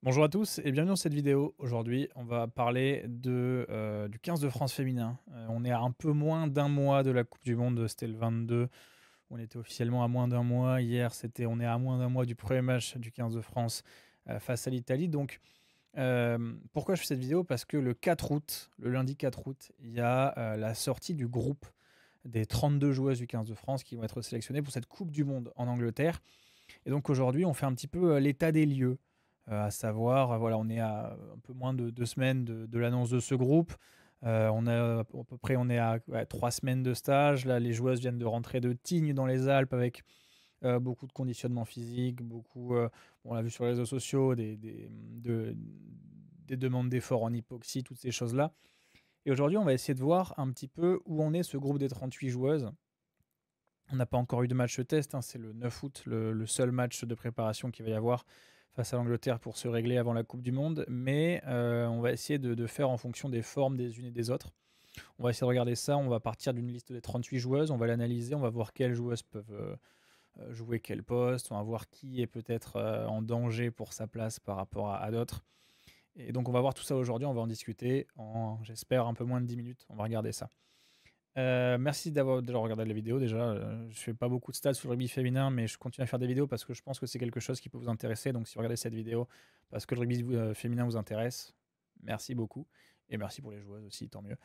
Bonjour à tous et bienvenue dans cette vidéo. Aujourd'hui, on va parler du 15 de France féminin. On est à un peu moins d'un mois de la Coupe du Monde, c'était le 22. On était officiellement à moins d'un mois. Hier, on est à moins d'un mois du premier match du 15 de France face à l'Italie. Donc, pourquoi je fais cette vidéo? Parce que le 4 août, le lundi 4 août, il y a la sortie du groupe des 32 joueuses du 15 de France qui vont être sélectionnées pour cette Coupe du Monde en Angleterre. Et donc aujourd'hui, on fait un petit peu l'état des lieux, à savoir, voilà, on est à un peu moins de 2 semaines de l'annonce de ce groupe. On a à peu près, on est à ouais, 3 semaines de stage. Là, les joueuses viennent de rentrer de Tignes dans les Alpes avec beaucoup de conditionnement physique, beaucoup, on l'a vu sur les réseaux sociaux, des demandes d'efforts en hypoxie, toutes ces choses-là. Et aujourd'hui, on va essayer de voir un petit peu où en est ce groupe des 38 joueuses. On n'a pas encore eu de match test, hein, c'est le 9 août, le seul match de préparation qu'il va y avoir face à l'Angleterre pour se régler avant la Coupe du Monde. Mais on va essayer de faire en fonction des formes des unes et des autres. On va essayer de regarder ça, on va partir d'une liste des 38 joueuses, on va l'analyser, on va voir quelles joueuses peuvent jouer quel poste, on va voir qui est peut-être en danger pour sa place par rapport à d'autres. Et donc on va voir tout ça aujourd'hui, on va en discuter en, j'espère, un peu moins de 10 minutes, on va regarder ça. Merci d'avoir déjà regardé la vidéo déjà, je fais pas beaucoup de stats sur le rugby féminin, mais je continue à faire des vidéos parce que je pense que c'est quelque chose qui peut vous intéresser. Donc si vous regardez cette vidéo parce que le rugby féminin vous intéresse, merci beaucoup et merci pour les joueuses aussi, tant mieux.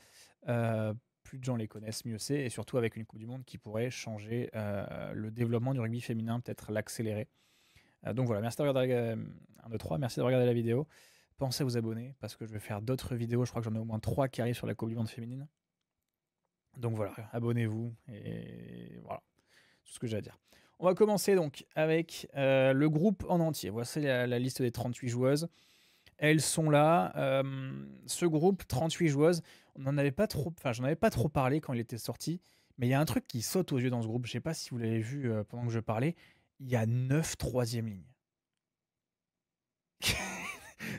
Plus de gens les connaissent, mieux c'est, et surtout avec une coupe du monde qui pourrait changer, le développement du rugby féminin, peut-être l'accélérer. Donc voilà, merci de regarder, 1, 2, 3, merci de regarder la vidéo. Pensez à vous abonner parce que je vais faire d'autres vidéos, je crois que j'en ai au moins 3 qui arrivent sur la coupe du monde féminine. Donc voilà, abonnez-vous et voilà, tout ce que j'ai à dire. On va commencer donc avec le groupe en entier. Voici la liste des 38 joueuses. Elles sont là. Ce groupe, 38 joueuses, j'en avais pas trop parlé quand il était sorti, mais il y a un truc qui saute aux yeux dans ce groupe. Je sais pas si vous l'avez vu pendant que je parlais. Il y a 9 troisième lignes.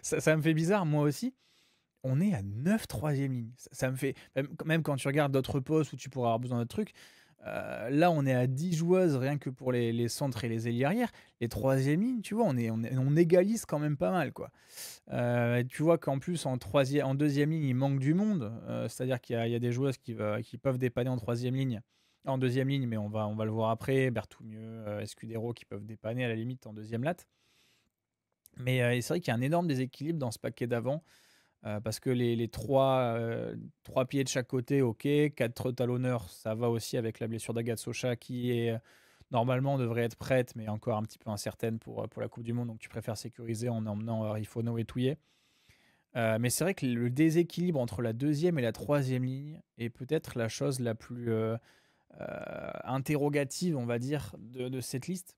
Ça me fait bizarre, moi aussi. On est à 9 troisième lignes. Ça me fait. Même quand tu regardes d'autres postes où tu pourras avoir besoin d'autres trucs, là, on est à 10 joueuses rien que pour les centres et les ailiers arrière. Les troisième lignes, tu vois, on égalise quand même pas mal, quoi. Tu vois qu'en plus, en deuxième ligne, il manque du monde. C'est-à-dire qu'il y a des joueuses qui peuvent dépanner en troisième ligne. En deuxième ligne, mais on va le voir après. Berthoumieux, Escudero qui peuvent dépanner à la limite en deuxième latte. Mais c'est vrai qu'il y a un énorme déséquilibre dans ce paquet d'avant. Parce que les trois pieds de chaque côté, ok. 4 talonneurs, ça va aussi avec la blessure d'Agathe Socha qui est normalement devrait être prête, mais encore un petit peu incertaine pour la Coupe du Monde. Donc tu préfères sécuriser en emmenant Rifono et Touillet. Mais c'est vrai que le déséquilibre entre la deuxième et la troisième ligne est peut-être la chose la plus interrogative, on va dire, de cette liste.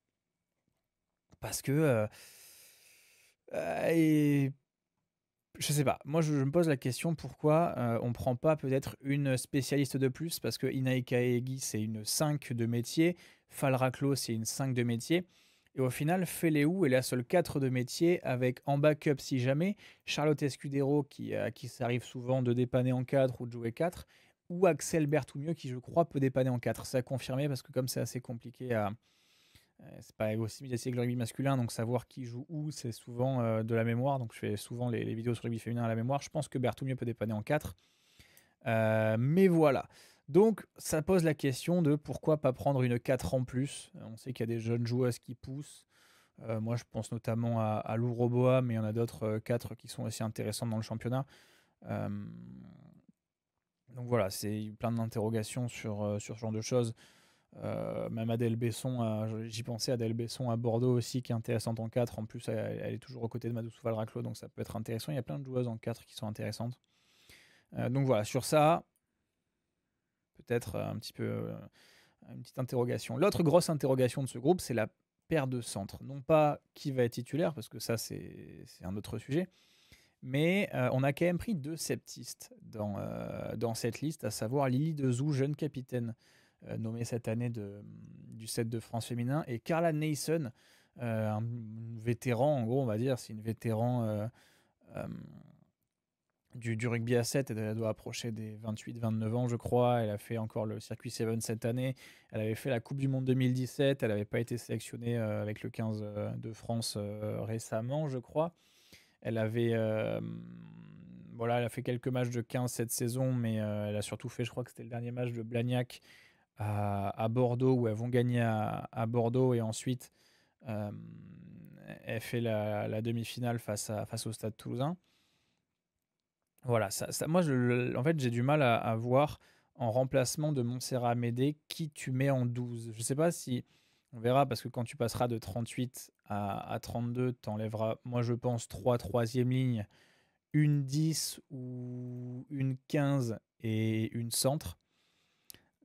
Parce que et je sais pas. Moi, je me pose la question pourquoi on prend pas peut-être une spécialiste de plus parce que Inaïka Egi, c'est une 5 de métier, Falraklo, c'est une 5 de métier. Et au final, Feleou est la seule 4 de métier avec en backup si jamais Charlotte Escudero qui s'arrive souvent de dépanner en 4 ou de jouer 4 ou Axel Berthoumieux qui je crois peut dépanner en 4. C'est à confirmer parce que comme c'est assez compliqué à, c'est pas aussi médiatisé que le rugby masculin, donc savoir qui joue où, c'est souvent de la mémoire. Donc je fais souvent les vidéos sur le rugby féminin à la mémoire. Je pense que Berthoumieux peut dépanner en 4. Mais voilà. Donc ça pose la question de pourquoi pas prendre une 4 en plus. On sait qu'il y a des jeunes joueuses qui poussent. Moi je pense notamment à Lou Roboa, mais il y en a d'autres 4 qui sont aussi intéressantes dans le championnat. Euh, donc voilà, c'est plein d'interrogations sur ce genre de choses. Même Adèle Besson, j'y pensais, Adèle Besson à Bordeaux aussi, qui est intéressante en 4. En plus, elle est toujours aux côtés de Madou Souval-Raclo, donc ça peut être intéressant. Il y a plein de joueuses en 4 qui sont intéressantes. Donc voilà, sur ça, peut-être un petit peu une petite interrogation. L'autre grosse interrogation de ce groupe, c'est la paire de centres. Non pas qui va être titulaire, parce que ça, c'est un autre sujet. Mais on a quand même pris 2 septistes dans cette liste, à savoir Lily Dezou, jeune capitaine nommée cette année du 7 de France féminin, et Carla Nason, un vétéran, en gros, on va dire, c'est une vétéran euh, du rugby à 7. Elle doit approcher des 28-29 ans, je crois. Elle a fait encore le circuit Seven cette année. Elle avait fait la Coupe du Monde 2017. Elle n'avait pas été sélectionnée avec le 15 de France récemment, je crois. Elle avait, voilà, elle a fait quelques matchs de 15 cette saison, mais elle a surtout fait, je crois que c'était le dernier match de Blagnac à Bordeaux, où elles vont gagner à Bordeaux, et ensuite euh, elle fait la demi-finale face au Stade Toulousain. Voilà, moi, en fait, j'ai du mal à voir en remplacement de Montserrat Amédée qui tu mets en 12. Je sais pas si on verra, parce que quand tu passeras de 38 à 32, tu enlèveras, moi je pense, 3 troisième lignes, une 10 ou une 15 et une centre.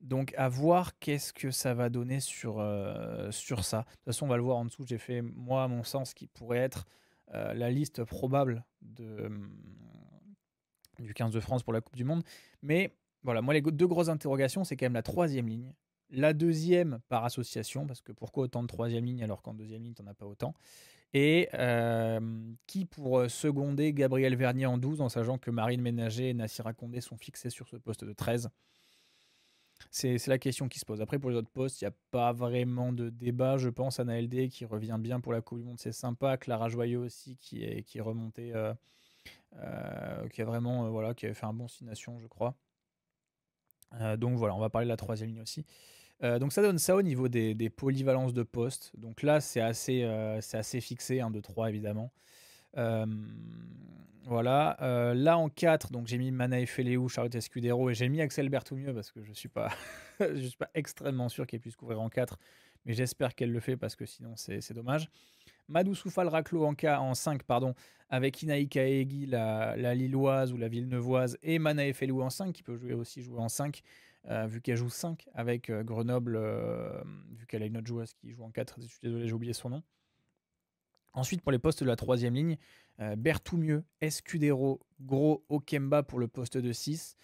Donc à voir qu'est-ce que ça va donner sur ça. De toute façon, on va le voir en dessous. J'ai fait, moi, à mon sens, qui pourrait être la liste probable du 15 de France pour la Coupe du Monde. Mais voilà, moi, les deux grosses interrogations, c'est quand même la troisième ligne. La deuxième par association, parce que pourquoi autant de troisième ligne alors qu'en deuxième ligne, tu n'en as pas autant. Et qui pour seconder Gabriel Vernier en 12, en sachant que Marine Ménager et Nassira Condé sont fixés sur ce poste de 13. C'est la question qui se pose. Après, pour les autres postes, il n'y a pas vraiment de débat. Je pense à Naël qui revient bien pour la Coupe du Monde, c'est sympa. Clara Joyeux aussi, qui est remontée, qui a vraiment voilà, qui avait fait un bon 6 nations, je crois. Donc voilà, on va parler de la troisième ligne aussi. Donc ça donne ça au niveau des polyvalences de postes. Donc là, c'est assez fixé, 1, 2, 3 évidemment. Euh, voilà. Là en 4, donc j'ai mis Manaï Feleou, Charlotte Escudero, et j'ai mis Axel Berthoumieux parce que je suis pas, je suis pas extrêmement sûr qu'elle puisse couvrir en 4, mais j'espère qu'elle le fait parce que sinon c'est dommage. Madou Soufal Raclo en 5, pardon, avec Inaïka Egui, la Lilloise ou la Villeneuvoise, et Manaï Feleou en 5, qui peut aussi jouer en 5, vu qu'elle joue 5 avec Grenoble, vu qu'elle a une autre joueuse qui joue en 4, je suis désolé, j'ai oublié son nom. Ensuite, pour les postes de la troisième ligne, Berthoumieux, Escudero, Gros, Okemba pour le poste de 6.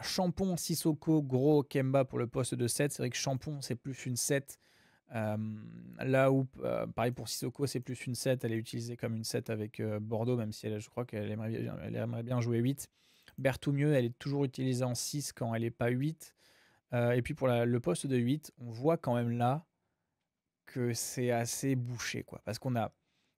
Champon, Sissoko, Gros, Okemba pour le poste de 7. C'est vrai que Champon, c'est plus une 7. Là où, pareil pour Sissoko, c'est plus une 7. Elle est utilisée comme une 7 avec Bordeaux, même si je crois qu'elle aimerait bien jouer 8. Berthoumieux, elle est toujours utilisée en 6 quand elle n'est pas 8. Et puis pour le poste de 8, on voit quand même là que c'est assez bouché, quoi. Parce qu'on a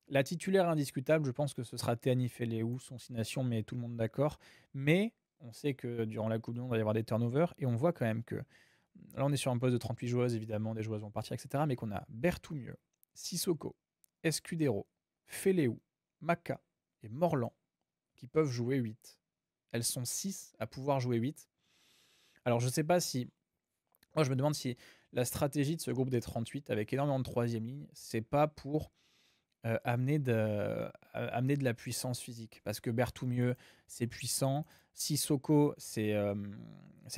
la titulaire indiscutable, je pense que ce sera Théani Feleou, son 6 nations, mais tout le monde d'accord. Mais on sait que durant la Coupe du Monde, il va y avoir des turnovers, et on voit quand même que là, on est sur un poste de 38 joueuses, évidemment, des joueuses vont partir, etc. Mais qu'on a Berthoumieux, Sissoko, Escudero, Feleou, Maka et Morlan qui peuvent jouer 8. Elles sont 6 à pouvoir jouer 8. Alors, je ne sais pas si. Moi, je me demande si la stratégie de ce groupe des 38, avec énormément de troisième ligne, c'est pas pour amener de la puissance physique. Parce que Berthoumieux, c'est puissant. Sissoko, c'est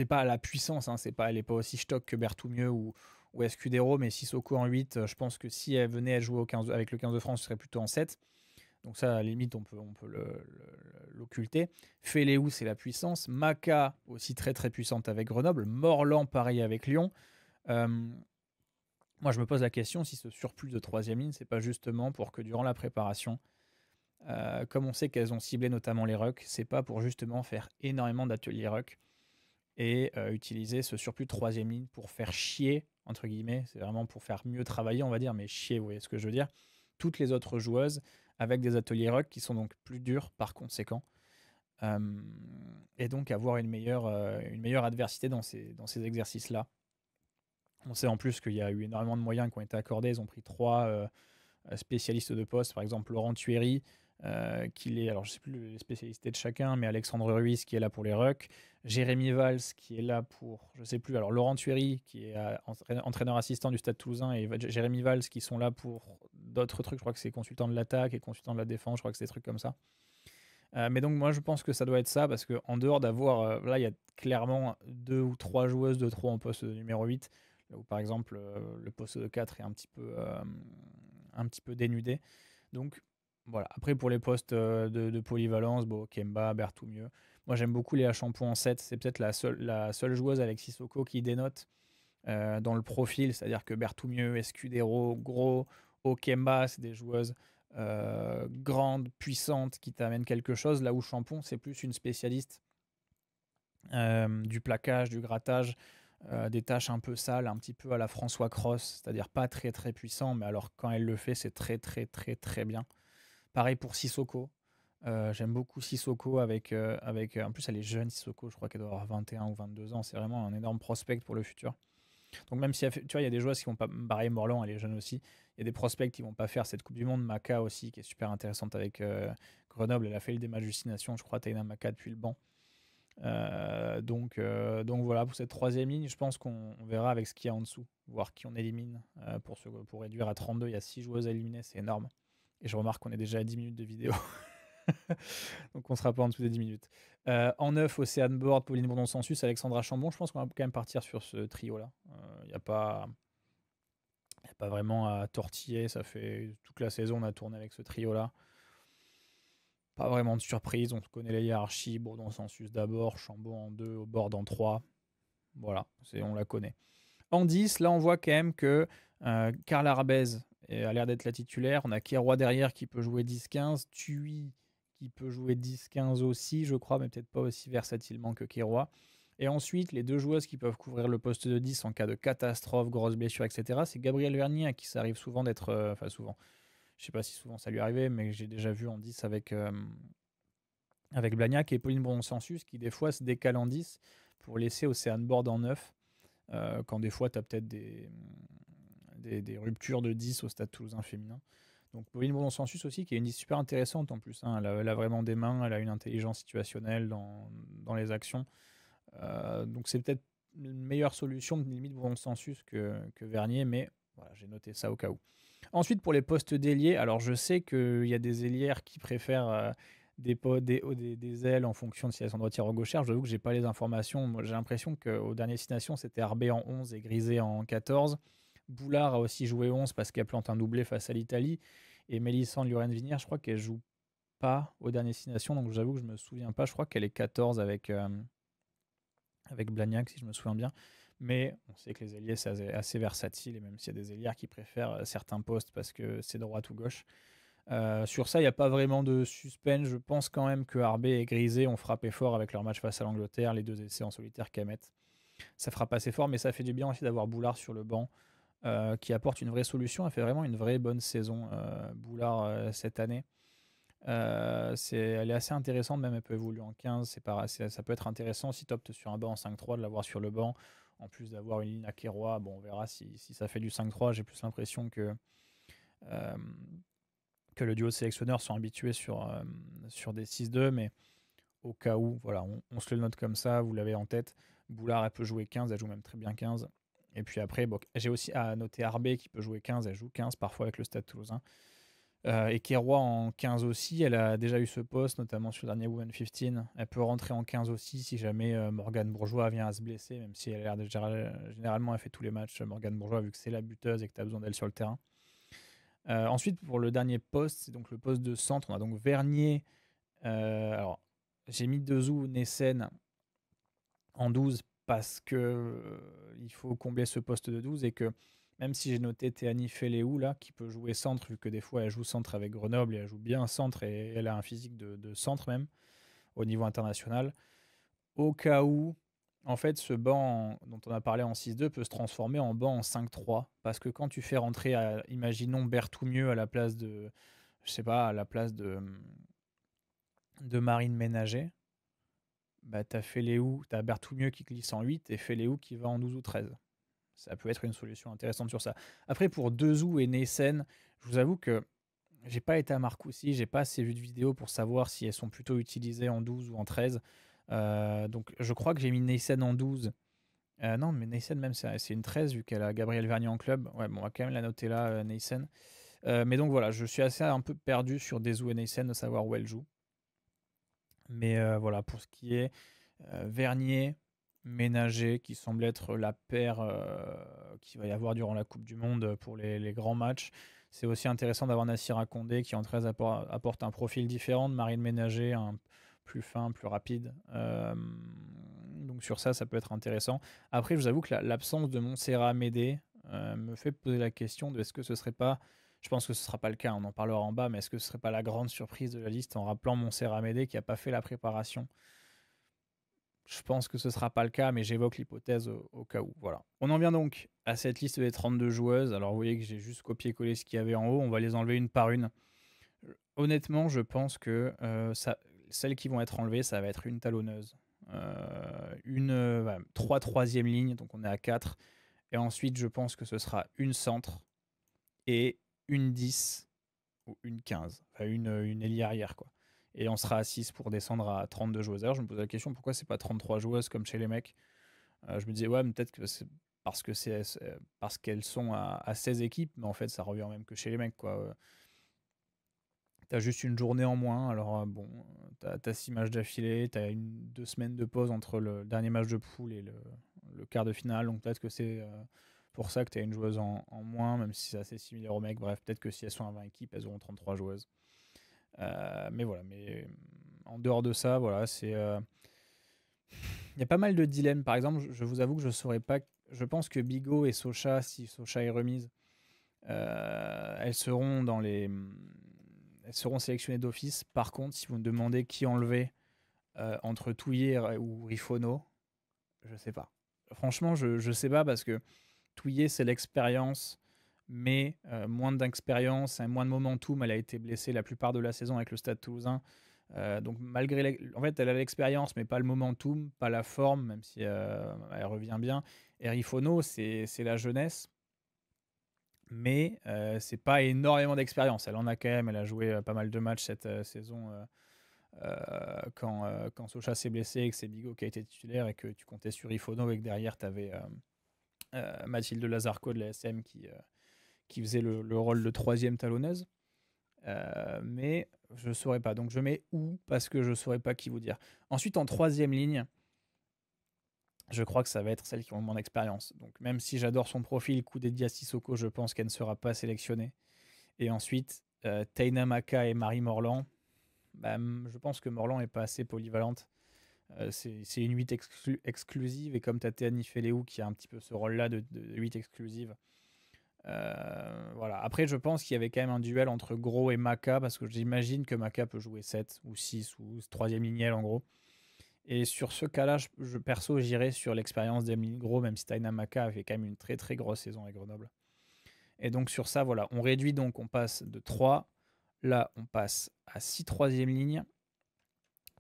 pas la puissance, hein, elle n'est pas aussi stock que Berthoumieux ou Escudero, mais Sissoko en 8, je pense que si elle venait à jouer avec le 15 de France, ce serait plutôt en 7. Donc ça, à la limite, on peut l'occulter. Feleou, c'est la puissance. Maka, aussi très très puissante avec Grenoble. Morlan, pareil avec Lyon. Moi, je me pose la question si ce surplus de troisième ligne, c'est pas justement pour que durant la préparation, comme on sait qu'elles ont ciblé notamment les rucks, c'est pas pour justement faire énormément d'ateliers ruck et utiliser ce surplus de troisième ligne pour faire chier, entre guillemets, c'est vraiment pour faire mieux travailler, on va dire, mais chier, vous voyez ce que je veux dire, toutes les autres joueuses avec des ateliers ruck qui sont donc plus durs par conséquent. Et donc avoir une meilleure adversité dans ces exercices-là. On sait en plus qu'il y a eu énormément de moyens qui ont été accordés. Ils ont pris 3 spécialistes de poste, par exemple Laurent Thuéry, alors je ne sais plus les spécialités de chacun, mais Alexandre Ruiz qui est là pour les rucks, Jérémy Valls qui est là pour, je ne sais plus, alors Laurent Thuéry qui est entraîneur assistant du Stade Toulousain et Jérémy Valls qui sont là pour d'autres trucs. Je crois que c'est consultant de l'attaque et consultant de la défense, je crois que c'est des trucs comme ça. Mais donc moi je pense que ça doit être ça, parce qu'en dehors d'avoir, là il y a clairement 2 ou 3 joueuses de trop en poste de numéro 8, là où par exemple le poste de 4 est un petit peu dénudé. Donc voilà, après pour les postes de polyvalence, Kemba, Berthoumieux, moi j'aime beaucoup Léa Champon en 7, c'est peut-être la seule joueuse avec Sissoko qui dénote dans le profil, c'est-à-dire que Berthoumieux, Escudero, Gros, Okemba, c'est des joueuses grande, puissante, qui t'amène quelque chose, là où Champon, c'est plus une spécialiste du plaquage, du grattage, des tâches un peu sales, un petit peu à la François Cross, c'est-à-dire pas très très puissant, mais alors quand elle le fait, c'est très très très très bien. Pareil pour Sissoko. J'aime beaucoup Sissoko en plus, elle est jeune, Sissoko. Je crois qu'elle doit avoir 21 ou 22 ans. C'est vraiment un énorme prospect pour le futur. Donc, même si tu vois, il y a des joueuses qui vont pas. Pareil, Morland, elle est jeune aussi. Il y a des prospects qui vont pas faire cette Coupe du Monde. Maka aussi, qui est super intéressante avec Grenoble. Elle a fait le dématch destination, je crois, Taina Maka depuis le banc. Donc voilà, pour cette troisième ligne, je pense qu'on verra avec ce qu'il y a en dessous, voir qui on élimine pour réduire à 32. Il y a 6 joueuses à éliminer, c'est énorme. Et je remarque qu'on est déjà à 10 minutes de vidéo. Donc on sera pas en dessous des 10 minutes. En 9, Océane Board, Pauline Bourdon-Sensus, Alexandra Chambon. Je pense qu'on va quand même partir sur ce trio-là. Il n'y a pas vraiment à tortiller. Ça fait toute la saison, on a tourné avec ce trio-là. Pas vraiment de surprise. On connaît la hiérarchie. Bourdon-Sensus d'abord, Chambon en 2, au board en 3. Voilà, on la connaît. En 10, là, on voit quand même que Carla Arbez a l'air d'être la titulaire. On a Kérois derrière qui peut jouer 10-15. Thuy qui peut jouer 10-15 aussi, je crois, mais peut-être pas aussi versatilement que Kérois. Et ensuite, les deux joueuses qui peuvent couvrir le poste de 10 en cas de catastrophe, grosse blessure, etc., c'est Gabriel Vernier, à qui ça arrive souvent d'être... Enfin, souvent. Je sais pas si souvent ça lui arrivait, mais j'ai déjà vu en 10 avec Blagnac et Pauline Bourdon-Sensus, qui des fois se décale en 10 pour laisser Océane Board en 9, quand des fois tu as peut-être des ruptures de 10 au Stade Toulousain féminin. Donc Pauline Bourdon-Sensus aussi, qui est une 10 super intéressante en plus. Hein. Elle a vraiment des mains, elle a une intelligence situationnelle dans les actions. Donc c'est peut-être une meilleure solution de limite Bourdon-Sensus que Vernier, mais voilà, j'ai noté ça au cas où. Ensuite, pour les postes d'ailier, alors je sais qu'il y a des ailières qui préfèrent des ailes en fonction de si elles sont droitières ou gauchères. J'avoue que j'ai pas les informations. Moi, j'ai l'impression qu'aux dernières destinations, c'était Arbé en 11 et Grisé en 14. Boulard a aussi joué 11 parce qu'elle plante un doublé face à l'Italie. Et Mélissande Lurène-Vinière, je crois qu'elle joue pas aux dernières destinations, donc j'avoue que je me souviens pas. Je crois qu'elle est 14 avec Blagnac, si je me souviens bien. Mais on sait que les ailiers, c'est assez versatile, et même s'il y a des ailières qui préfèrent certains postes parce que c'est droite ou gauche. Sur ça, il n'y a pas vraiment de suspense. Je pense quand même que Arbé et Grisé ont frappé fort avec leur match face à l'Angleterre, les 2 essais en solitaire qu'elles mettent. Ça frappe assez fort, mais ça fait du bien aussi d'avoir Boulard sur le banc, qui apporte une vraie solution. Elle fait vraiment une vraie bonne saison, Boulard, cette année. Elle est assez intéressante, même elle peut évoluer en 15. Ça peut être intéressant si tu optes sur un banc en 5-3 de l'avoir sur le banc, en plus d'avoir une ligne à Kérois. Bon, on verra si ça fait du 5-3. J'ai plus l'impression que le duo de sélectionneurs sont habitués sur des 6-2, mais au cas où, voilà, on se le note comme ça, vous l'avez en tête. Boulard, elle peut jouer 15, elle joue même très bien 15. Et puis après, bon, j'ai aussi à noter Arbé qui peut jouer 15, elle joue 15 parfois avec le Stade Toulousain. Et Kérois en 15 aussi, elle a déjà eu ce poste, notamment sur le dernier Women 15. Elle peut rentrer en 15 aussi si jamais Morgane Bourgeois vient à se blesser, même si elle a l'air de généralement elle fait tous les matchs, Morgane Bourgeois, vu que c'est la buteuse et que tu as besoin d'elle sur le terrain. Ensuite, pour le dernier poste, c'est donc le poste de centre. On a donc Vernier. Alors, j'ai mis Dezou, Nessen en 12 parce que il faut combler ce poste de 12 et que même si j'ai noté Théani Féléou là, qui peut jouer centre, vu que des fois elle joue centre avec Grenoble et elle joue bien centre et elle a un physique de centre même au niveau international, au cas où, en fait, ce banc dont on a parlé en 6-2 peut se transformer en banc en 5-3 parce que quand tu fais rentrer, imaginons Berthoumieux à la place de, je sais pas, à la place de Marine Ménager, bah t'as Féléou, t'as Berthoumieux qui glisse en 8 et Féléou qui va en 12 ou 13. Ça peut être une solution intéressante sur ça. Après, pour Dezou et Nessen, je vous avoue que j'ai pas été à Marcoussis, j'ai pas assez vu de vidéos pour savoir si elles sont plutôt utilisées en 12 ou en 13. Donc je crois que j'ai mis Nessen en 12. Non, mais Nessen même, c'est une 13 vu qu'elle a Gabriel Vernier en club. Ouais, bon, on va quand même la noter là, Nessen. Mais donc voilà, je suis assez un peu perdu sur Dezou et Nessen de savoir où elle joue. Mais voilà, pour ce qui est Vernier, Ménager, qui semble être la paire qu'il va y avoir durant la Coupe du Monde pour les grands matchs. C'est aussi intéressant d'avoir Nassira Condé qui en 13 apporte un profil différent de Marine Ménager, plus fin, plus rapide. Donc sur ça peut être intéressant. Après, je vous avoue que l'absence de Montserrat Médé me fait poser la question de est-ce que ce serait pas... Je pense que ce ne sera pas le cas, on en parlera en bas, mais est-ce que ce ne serait pas la grande surprise de la liste en rappelant Montserrat Médé qui n'a pas fait la préparation? Je pense que ce ne sera pas le cas, mais j'évoque l'hypothèse au cas où. Voilà. On en vient donc à cette liste des 32 joueuses. Alors vous voyez que j'ai juste copié-collé ce qu'il y avait en haut. On va les enlever une par une. Honnêtement, je pense que celles qui vont être enlevées, ça va être une talonneuse, voilà, 3 troisième lignes, donc on est à 4. Et ensuite, je pense que ce sera une centre et une 10 ou une 15, enfin une ailier arrière, quoi. Et on sera à 6 pour descendre à 32 joueuses. D'ailleurs, je me posais la question pourquoi c'est pas 33 joueuses comme chez les mecs. Je me disais, ouais, mais peut-être que c'est parce qu'elles sont à 16 équipes, mais en fait, ça revient même que chez les mecs, quoi. T'as juste une journée en moins, alors bon, t'as 6 matchs d'affilée, t'as 2 semaines de pause entre le dernier match de poule et le quart de finale, donc peut-être que c'est pour ça que t'as une joueuse en moins, même si c'est assez similaire aux mecs. Bref, peut-être que si elles sont à 20 équipes, elles auront 33 joueuses. Mais voilà, en dehors de ça, voilà, il y a pas mal de dilemmes. Par exemple, je vous avoue que je saurais pas. Je pense que Bigot et Socha, si Socha est remise, elles seront elles seront sélectionnées d'office. Par contre, si vous me demandez qui enlever entre Touillet ou Rifono, je sais pas. Franchement, je sais pas parce que Touillet, c'est l'expérience, mais moins d'expérience, moins de momentum. Elle a été blessée la plupart de la saison avec le Stade Toulousain. Donc en fait, elle a l'expérience, mais pas le momentum, pas la forme, même si elle revient bien. Et Rifono, c'est la jeunesse, mais c'est pas énormément d'expérience. Elle en a quand même. Elle a joué pas mal de matchs cette saison quand Socha s'est blessé et que c'est Bigot qui a été titulaire et que tu comptais sur Rifono et que derrière tu avais Mathilde Lazarco de la SM qui faisait le rôle de troisième talonneuse. Mais je ne saurais pas. Donc je mets où parce que je ne saurais pas qui vous dire. Ensuite, en troisième ligne, je crois que ça va être celle qui ont le moins d'expérience. Donc même si j'adore son profil, Koudedia Sissoko, je pense qu'elle ne sera pas sélectionnée. Et ensuite, Taina Maka et Marie Morland. Bah, je pense que Morland n'est pas assez polyvalente. C'est une 8 exclusive. Et comme tu as Théani Féléou qui a un petit peu ce rôle-là de 8 exclusive, voilà. Après, je pense qu'il y avait quand même un duel entre Gros et Maka, parce que j'imagine que Maka peut jouer 7 ou 6 ou 3e lignelle en gros. Et sur ce cas-là, perso, j'irais sur l'expérience d'Emeline Gros, même si Taina Maka avait quand même une très très grosse saison avec Grenoble. Et donc sur ça, voilà, on réduit donc, on passe de 3, là on passe à 6 troisième lignes.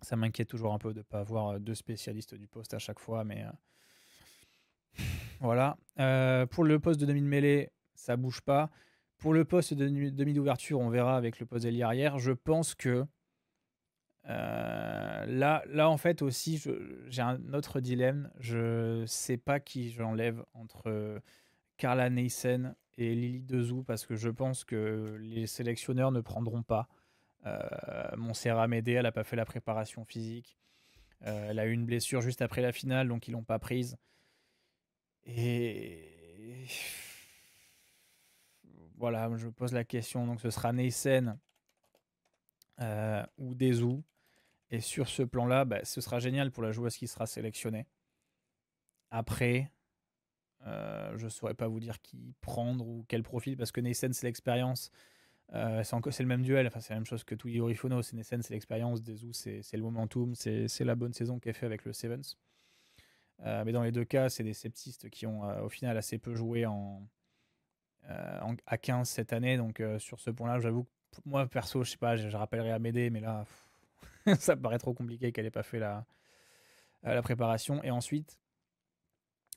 Ça m'inquiète toujours un peu de ne pas avoir deux spécialistes du poste à chaque fois, mais voilà. Pour le poste de demi de mêlée, ça bouge pas. Pour le poste de demi d'ouverture, on verra avec le poste d'ailier arrière. Je pense que là, en fait, aussi, j'ai un autre dilemme. Je sais pas qui j'enlève entre Carla Neysen et Lily Dezou parce que je pense que les sélectionneurs ne prendront pas. Montserrat Médé, elle n'a pas fait la préparation physique. Elle a eu une blessure juste après la finale, donc ils l'ont pas prise. Et voilà, je pose la question. Donc ce sera Neysen ou Dezou. Et sur ce plan-là, bah, ce sera génial pour la joueuse qui sera sélectionnée. Après, je ne saurais pas vous dire qui prendre ou quel profil, parce que Neysen, c'est l'expérience. C'est le même duel, enfin, c'est la même chose que Touilly Orifono. C'est Neysen, c'est l'expérience. Dezou, c'est le momentum. C'est la bonne saison qu'elle fait avec le Sevens. Mais dans les deux cas, c'est des septistes qui ont au final assez peu joué à 15 cette année. Donc sur ce point-là, j'avoue que moi, perso, je sais pas, je rappellerai à Médée, mais là, ça me paraît trop compliqué qu'elle ait pas fait la préparation. Et ensuite,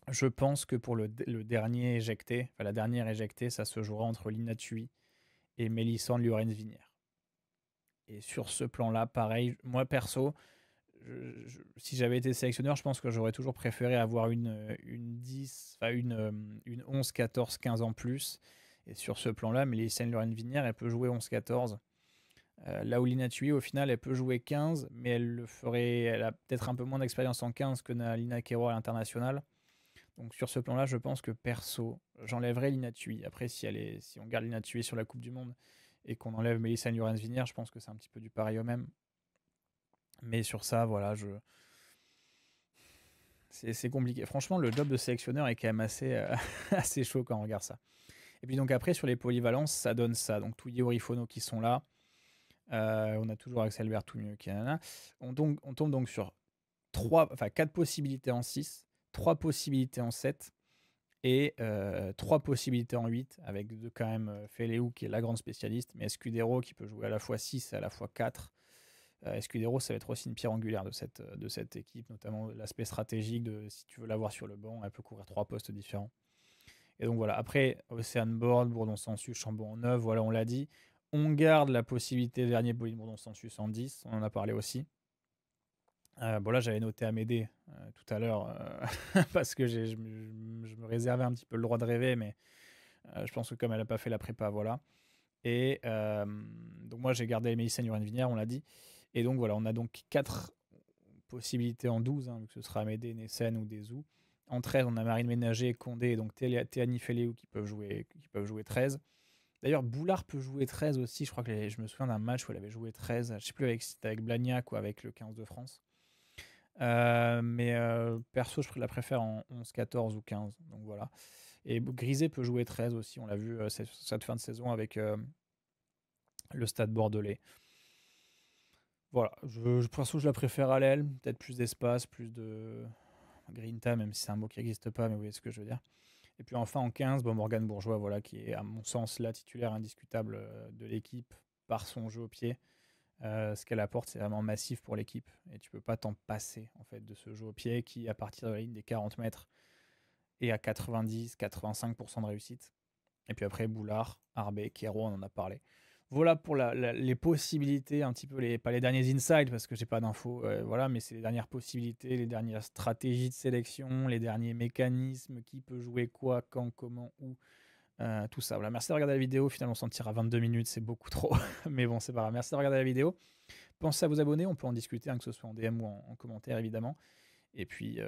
je pense que pour le dernier éjecté, enfin la dernière éjectée, ça se jouera entre Lina Thui et Mélissande Lurens-Vinière. Et sur ce plan-là, pareil, moi perso, si j'avais été sélectionneur, je pense que j'aurais toujours préféré avoir une 10, enfin une 11, 14, 15 en plus. Et sur ce plan-là, Mélissande Lurens-Vinière, elle peut jouer 11-14. Là où Lina Thui, au final, elle peut jouer 15, mais elle a peut-être un peu moins d'expérience en 15 que Lina Quero à l'international. Donc sur ce plan-là, je pense que perso, j'enlèverais Lina Thui. Après, si on garde Lina Thui sur la Coupe du Monde et qu'on enlève Mélissande Lurens-Vinière, je pense que c'est un petit peu du pareil au même. Mais sur ça, voilà, c'est compliqué. Franchement, le job de sélectionneur est quand même assez chaud quand on regarde ça. Et puis donc après, sur les polyvalences, ça donne ça. Donc Touillet, Orifono qui sont là. On a toujours Axel Bertougnou qui est là. On tombe donc sur 4 possibilités en 6, 3 possibilités en 7 et 3 possibilités en 8 avec quand même Feleou qui est la grande spécialiste, mais Escudero qui peut jouer à la fois 6 et à la fois 4. Escudero, ça va être aussi une pierre angulaire de cette équipe, notamment l'aspect stratégique de si tu veux l'avoir sur le banc, elle peut couvrir 3 postes différents. Et donc voilà, après, Océan Board, Bourdon-Sansus, Chambon en 9, voilà, on l'a dit. On garde la possibilité Vernier, Bolin, Bourdon-Sansus en 10, on en a parlé aussi. Bon là, j'avais noté Amédée tout à l'heure, parce que je me réservais un petit peu le droit de rêver, mais je pense que comme elle n'a pas fait la prépa, voilà. Et donc moi, j'ai gardé Mélissa Nuren-Vinière, on l'a dit. Et donc voilà, on a donc 4 possibilités en 12, hein, vu que ce sera Amédée, Nessen ou Dezou. En 13, on a Marine Ménager, Condé et donc Théani Féléou qui peuvent jouer 13. D'ailleurs, Boulard peut jouer 13 aussi. Je crois que je me souviens d'un match où elle avait joué 13. Je ne sais plus si c'était avec Blagnac ou avec le 15 de France. Mais perso, je la préfère en 11, 14 ou 15. Donc voilà. Et Griset peut jouer 13 aussi. On l'a vu cette fin de saison avec le Stade Bordelais. Voilà. Perso, je la préfère à l'aile. Peut-être plus d'espace, plus de grinta, même si c'est un mot qui n'existe pas, mais vous voyez ce que je veux dire. Et puis enfin en 15, Morgane Bourgeois, voilà, qui est à mon sens la titulaire indiscutable de l'équipe par son jeu au pied. Ce qu'elle apporte, c'est vraiment massif pour l'équipe. Et tu peux pas t'en passer en fait de ce jeu au pied qui, à partir de la ligne des 40 mètres, est à 90-85% de réussite. Et puis après, Boulard, Arbé, Kero, on en a parlé. Voilà pour les possibilités, un petit peu, pas les derniers insights, parce que j'ai pas d'infos, voilà, mais c'est les dernières possibilités, les dernières stratégies de sélection, les derniers mécanismes, qui peut jouer quoi, quand, comment, où, tout ça. Voilà, merci de regarder la vidéo. Finalement, on s'en tire à 22 minutes, c'est beaucoup trop. Mais bon, c'est pas grave. Merci de regarder la vidéo. Pensez à vous abonner, on peut en discuter, hein, que ce soit en DM ou en commentaire, évidemment. Et puis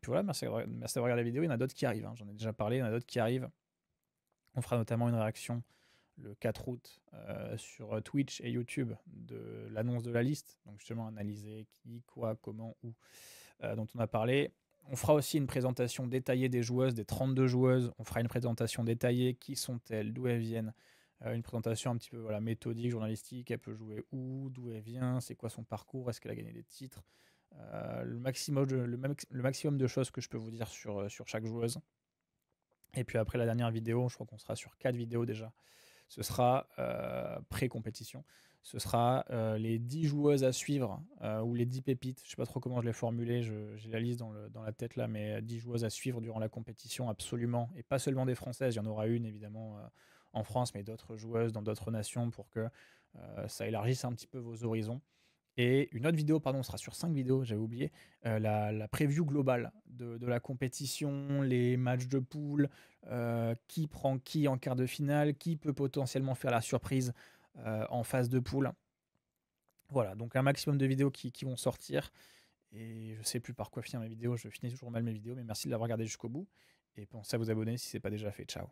voilà, merci d'avoir regardé la vidéo. Il y en a d'autres qui arrivent, hein. J'en ai déjà parlé, il y en a d'autres qui arrivent. On fera notamment une réaction le 4 août sur Twitch et YouTube de l'annonce de la liste. Donc justement, analyser qui, quoi, comment, où, dont on a parlé. On fera aussi une présentation détaillée des joueuses, des 32 joueuses. On fera une présentation détaillée, qui sont-elles, d'où elles viennent. Une présentation un petit peu voilà, méthodique, journalistique. Elle peut jouer où, d'où elle vient, c'est quoi son parcours, est-ce qu'elle a gagné des titres. Le maximum de choses que je peux vous dire sur chaque joueuse. Et puis après la dernière vidéo, je crois qu'on sera sur 4 vidéos déjà. Ce sera pré-compétition. Ce sera les 10 joueuses à suivre ou les 10 pépites. Je ne sais pas trop comment je l'ai formulé. J'ai la liste dans la tête là, mais 10 joueuses à suivre durant la compétition, absolument. Et pas seulement des Françaises. Il y en aura une évidemment en France, mais d'autres joueuses dans d'autres nations pour que ça élargisse un petit peu vos horizons. Et une autre vidéo, pardon, sera sur 5 vidéos, j'avais oublié, la preview globale de la compétition, les matchs de poule, qui prend qui en quart de finale, qui peut potentiellement faire la surprise en phase de poule. Voilà, donc un maximum de vidéos qui vont sortir. Et je sais plus par quoi finir mes vidéos, je finis toujours mal mes vidéos, mais merci de l'avoir regardé jusqu'au bout. Et pensez à vous abonner si ce n'est pas déjà fait. Ciao.